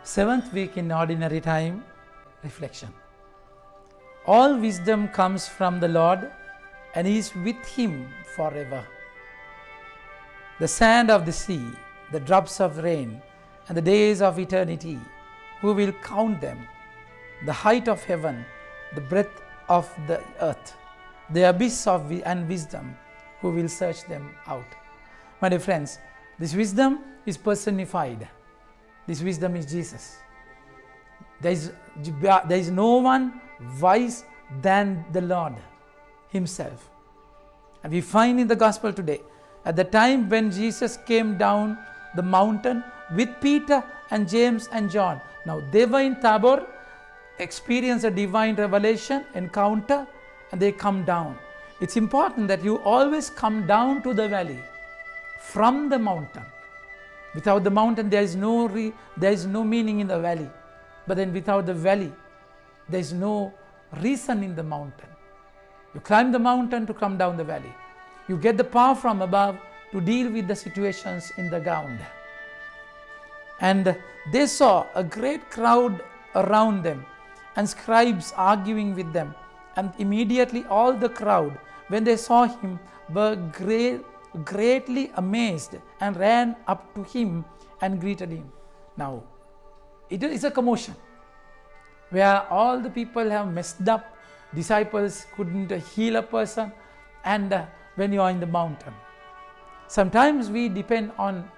Seventh week in Ordinary Time Reflection. All wisdom comes from the Lord and is with Him forever. The sand of the sea, the drops of rain, and the days of eternity, who will count them? The height of heaven, the breadth of the earth, the abyss of and wisdom, who will search them out? My dear friends, this wisdom is personified. This wisdom is Jesus. There is no one wise than the Lord Himself. And we find in the Gospel today, at the time when Jesus came down the mountain with Peter and James and John. Now they were in Tabor, experienced a divine revelation, encounter, and they come down. It's important that you always come down to the valley from the mountain. Without the mountain, there is no meaning in the valley. But then without the valley, there is no reason in the mountain. You climb the mountain to come down the valley. You get the power from above to deal with the situations in the ground. And they saw a great crowd around them and scribes arguing with them. And immediately all the crowd, when they saw him, were greatly amazed and ran up to him and greeted him. Now, it is a commotion where all the people have messed up. Disciples couldn't heal a person, and when you are in the mountain, sometimes we depend on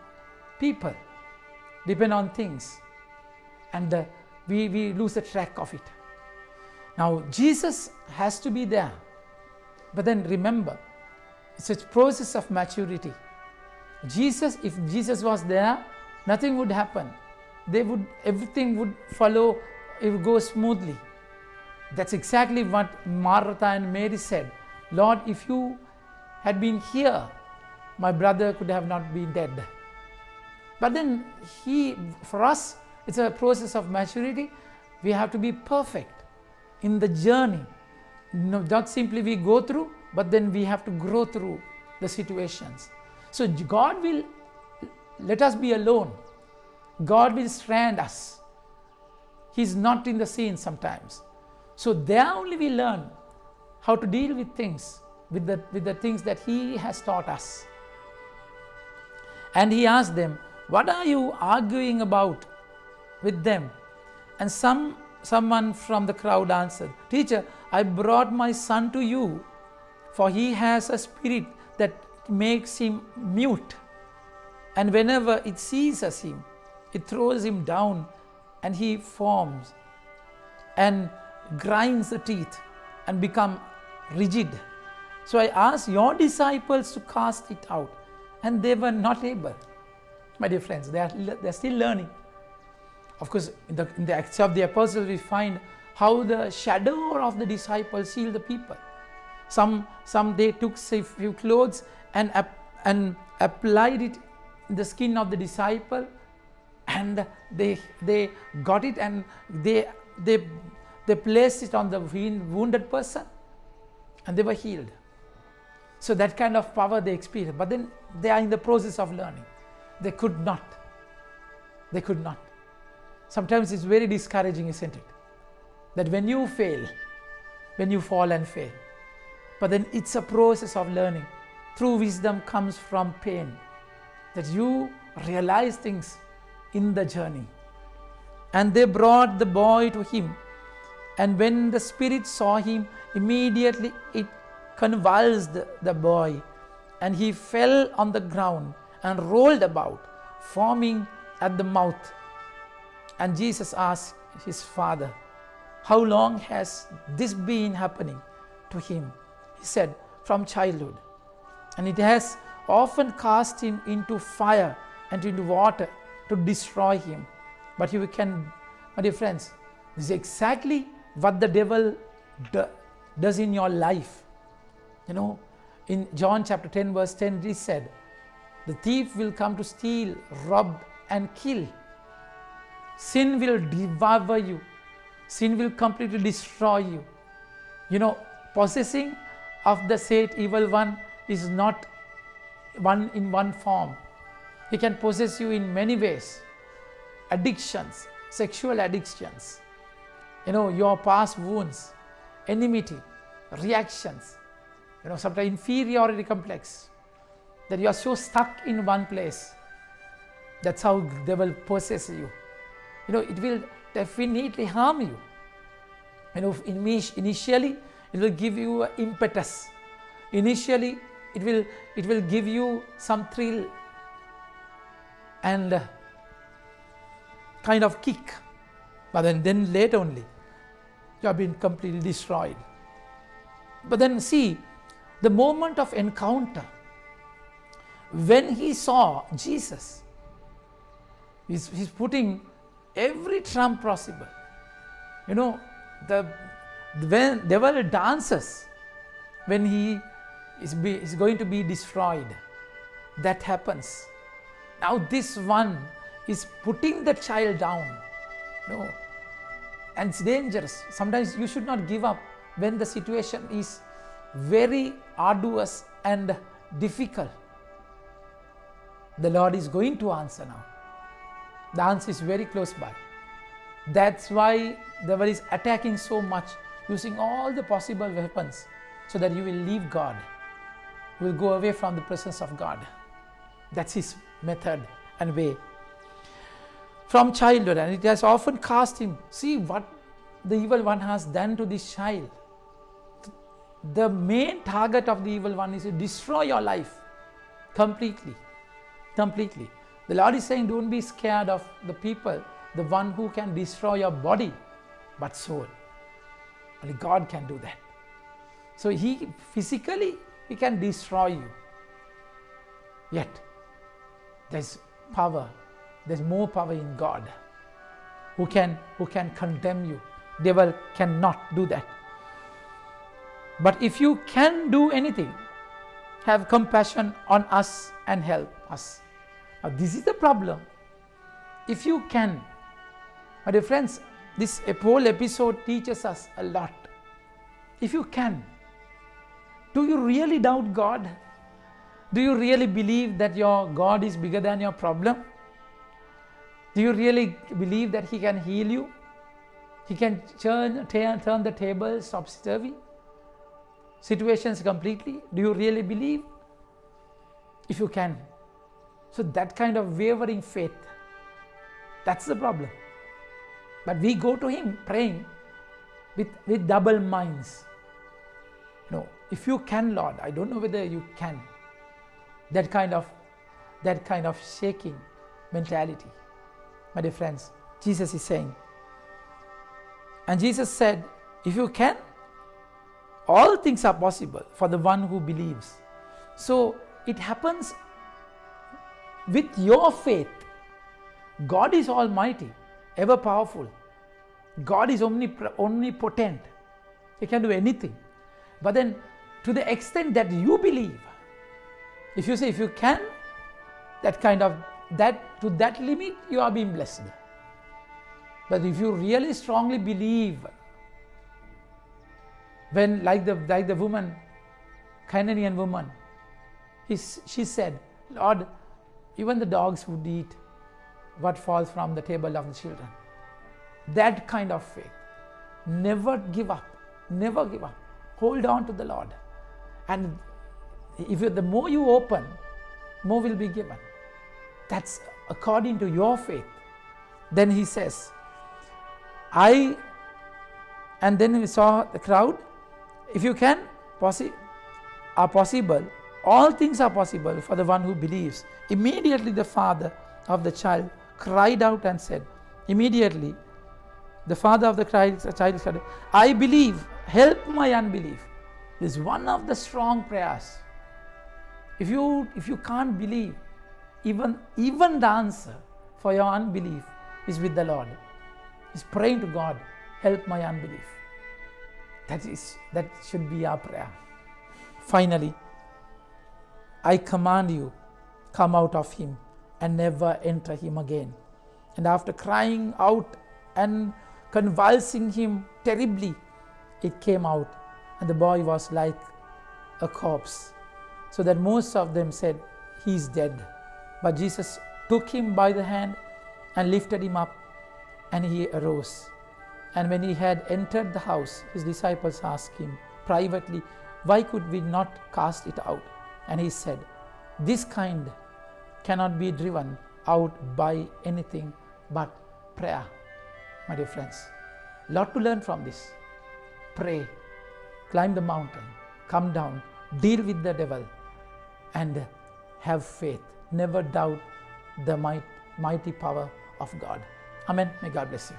people, depend on things, and we lose the track of it. Now, Jesus has to be there, but then remember, it's a process of maturity. If Jesus was there, nothing would happen. Everything would follow, it would go smoothly. That's exactly what Martha and Mary said. Lord, if you had been here, my brother could have not been dead. But then for us, it's a process of maturity. We have to be perfect in the journey. Not simply we go through, but then we have to grow through the situations. So God will let us be alone. God will strand us. He's not in the scene sometimes. So there only we learn how to deal with things, with the things that He has taught us. And He asked them, what are you arguing about with them? And someone from the crowd answered, Teacher, I brought my son to you, for he has a spirit that makes him mute. And whenever it seizes him, it throws him down, and he foams and grinds the teeth and become rigid. So I asked your disciples to cast it out, and they were not able. My dear friends, they are still learning. Of course, in the Acts of the Apostles, we find how the shadow of the disciples healed the people. Some they took a few clothes and applied it in the skin of the disciple, and they got it and they placed it on the wounded person, and they were healed. So that kind of power they experienced. But then they are in the process of learning. They could not. Sometimes it's very discouraging, isn't it? That when you fail, when you fall and fail, but then it's a process of learning. True wisdom comes from pain, that you realize things in the journey. And they brought the boy to him, and when the spirit saw him, immediately it convulsed the boy, and he fell on the ground and rolled about, foaming at the mouth. And Jesus asked his father, how long has this been happening to him? He said, from childhood. And it has often cast him into fire and into water to destroy him. But you can, my dear friends, this is exactly what the devil does in your life. You know, in John chapter 10 verse 10 it is said, the thief will come to steal, rob and kill. Sin will devour you. Sin will completely destroy you. You know, possessing of the said evil one is not in one form. He can possess you in many ways. Addictions, sexual addictions, your past wounds, enmity, reactions, sometimes inferiority complex, that you are so stuck in one place. That's how they will possess you. It will definitely harm you. Initially it will give you an impetus. Initially it will give you some thrill and kind of kick, but then later only you have been completely destroyed. But then see, the moment of encounter, when he saw Jesus, he's putting every trump possible. When the devil dances when he is going to be destroyed. That happens. Now this one is putting the child down. And it's dangerous. Sometimes you should not give up when the situation is very arduous and difficult. The Lord is going to answer now. The answer is very close by. That's why the devil is attacking so much, using all the possible weapons, so that you will leave God. You will go away from the presence of God. That's his method and way. From childhood, and it has often cast him. See what the evil one has done to this child. The main target of the evil one is to destroy your life completely. Completely. The Lord is saying, don't be scared of the people, the one who can destroy your body, but soul. Only God can do that. So he physically, he can destroy you. Yet, there's power. There's more power in God who can condemn you. Devil cannot do that. But if you can do anything, have compassion on us and help us. Now this is the problem. If you can, my dear friends, this whole episode teaches us a lot. If you can, do you really doubt God? Do you really believe that your God is bigger than your problem? Do you really believe that He can heal you? He can turn the tables topsy-turvy, situations completely? Do you really believe? If you can. So that kind of wavering faith, that's the problem. But we go to Him praying with double minds. No, if you can, Lord, I don't know whether you can. That kind of shaking mentality. My dear friends, Jesus is saying, and Jesus said, if you can, all things are possible for the one who believes. So it happens with your faith. God is almighty, ever powerful. God is omnipotent. He can do anything. But then to the extent that you believe, if you say if you can, to that limit you are being blessed. But if you really strongly believe, when like the woman, Canaanian woman, she said, Lord, even the dogs would eat what falls from the table of the children. That kind of faith. Never give up. Never give up. Hold on to the Lord. And the more you open, more will be given. That's according to your faith. Then he says, and then we saw the crowd. If you can, are possible. All things are possible for the one who believes. Immediately the father of the child cried out and said, immediately the father of the child said, I believe, help my unbelief. This is one of the strong prayers. If you can't believe, even the answer for your unbelief is with the Lord. He's praying to God, help my unbelief. That should be our prayer. Finally, I command you, come out of him and never enter him again. And after crying out and convulsing him terribly, it came out, and the boy was like a corpse, so that most of them said, he is dead. But Jesus took him by the hand and lifted him up, And he arose. And when he had entered the house, his disciples asked him privately, "Why could we not cast it out?" And he said, "This kind cannot be driven out by anything but prayer." My dear friends, lot to learn from this. Pray, climb the mountain, come down, deal with the devil, and have faith. Never doubt the mighty power of God. Amen. May God bless you.